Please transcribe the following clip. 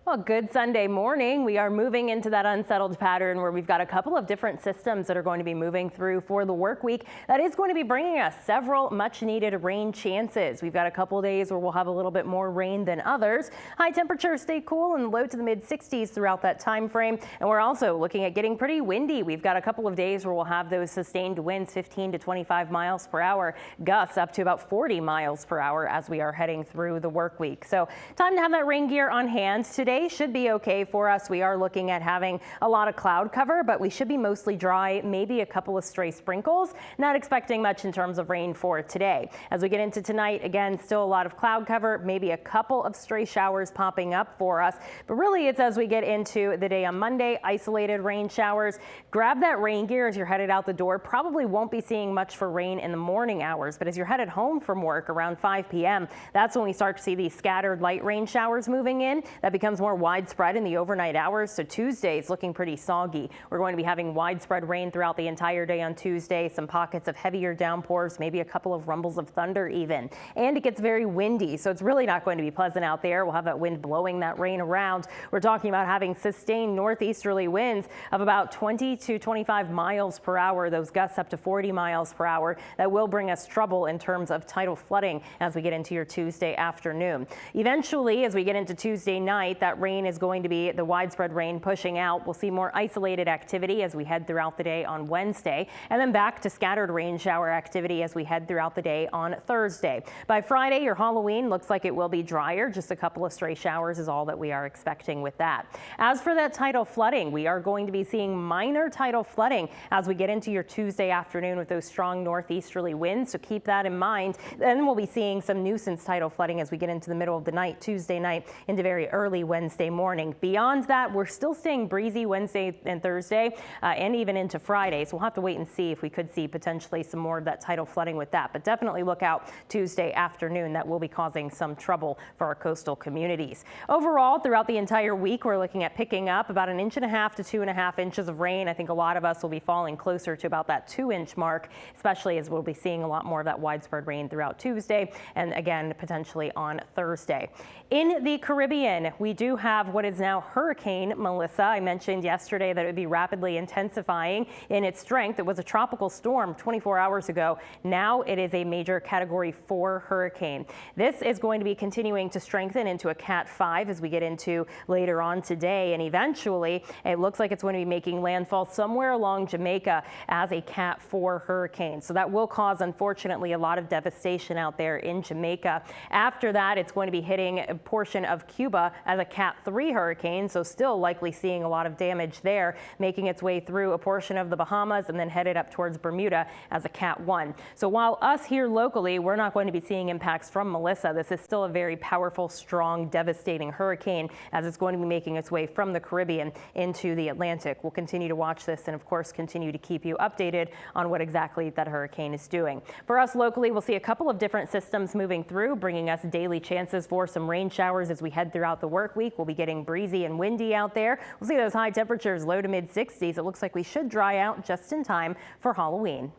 Well, good Sunday morning. We are moving into that unsettled pattern where we've got a couple of different systems that are going to be moving through for the work week. That is going to be bringing us several much needed rain chances. We've got a couple of days where we'll have a little bit more rain than others. High temperatures stay cool and low to the mid 60s throughout that time frame. And we're also looking at getting pretty windy. We've got a couple of days where we'll have those sustained winds 15 to 25 miles per hour, gusts up to about 40 miles per hour as we are heading through the work week. So time to have that rain gear on hand. Today should be okay for us. We are looking at having a lot of cloud cover, but we should be mostly dry, maybe a couple of stray sprinkles. Not expecting much in terms of rain for today. As we get into tonight, again, still a lot of cloud cover, maybe a couple of stray showers popping up for us. But really, it's as we get into the day on Monday, isolated rain showers. Grab that rain gear as you're headed out the door. Probably won't be seeing much for rain in the morning hours, but as you're headed home from work around 5 p.m., that's when we start to see these scattered light rain showers moving in. That becomes more widespread in the overnight hours. So Tuesday is looking pretty soggy. We're going to be having widespread rain throughout the entire day on Tuesday. Some pockets of heavier downpours, maybe a couple of rumbles of thunder even. And it gets very windy, so it's really not going to be pleasant out there. We'll have that wind blowing that rain around. We're talking about having sustained northeasterly winds of about 20 to 25 miles per hour. Those gusts up to 40 miles per hour. That will bring us trouble in terms of tidal flooding as we get into your Tuesday afternoon. Eventually, as we get into Tuesday night, that rain is going to be the widespread rain pushing out. We'll see more isolated activity as we head throughout the day on Wednesday, and then back to scattered rain shower activity as we head throughout the day on Thursday. By Friday, your Halloween looks like it will be drier. Just a couple of stray showers is all that we are expecting with that. As for that tidal flooding, we are going to be seeing minor tidal flooding as we get into your Tuesday afternoon with those strong northeasterly winds. So keep that in mind. Then we'll be seeing some nuisance tidal flooding as we get into the middle of the night, Tuesday night into very early Wednesday morning. Beyond that, we're still staying breezy Wednesday and Thursday and even into Friday. So we'll have to wait and see if we could see potentially some more of that tidal flooding with that. But definitely look out Tuesday afternoon. That will be causing some trouble for our coastal communities. Overall, throughout the entire week, we're looking at picking up about 1.5 to 2.5 inches of rain. I think a lot of us will be falling closer to about that 2-inch mark, especially as we'll be seeing a lot more of that widespread rain throughout Tuesday and again potentially on Thursday. In the Caribbean, we do have what is now Hurricane Melissa. I mentioned yesterday that it would be rapidly intensifying in its strength. It was a tropical storm 24 hours ago. Now it is a major Category 4 hurricane. This is going to be continuing to strengthen into a Cat 5 as we get into later on today. And eventually, it looks like it's going to be making landfall somewhere along Jamaica as a Cat 4 hurricane. So that will cause, unfortunately, a lot of devastation out there in Jamaica. After that, it's going to be hitting a portion of Cuba as a Cat 3 hurricane, so still likely seeing a lot of damage there, making its way through a portion of the Bahamas and then headed up towards Bermuda as a Cat 1. So while us here locally, we're not going to be seeing impacts from Melissa, this is still a very powerful, strong, devastating hurricane as it's going to be making its way from the Caribbean into the Atlantic. We'll continue to watch this and, of course, continue to keep you updated on what exactly that hurricane is doing. For us locally, we'll see a couple of different systems moving through, bringing us daily chances for some rain showers as we head throughout the work week. We'll be getting breezy and windy out there. We'll see those high temperatures low to mid 60s. It looks like we should dry out just in time for Halloween.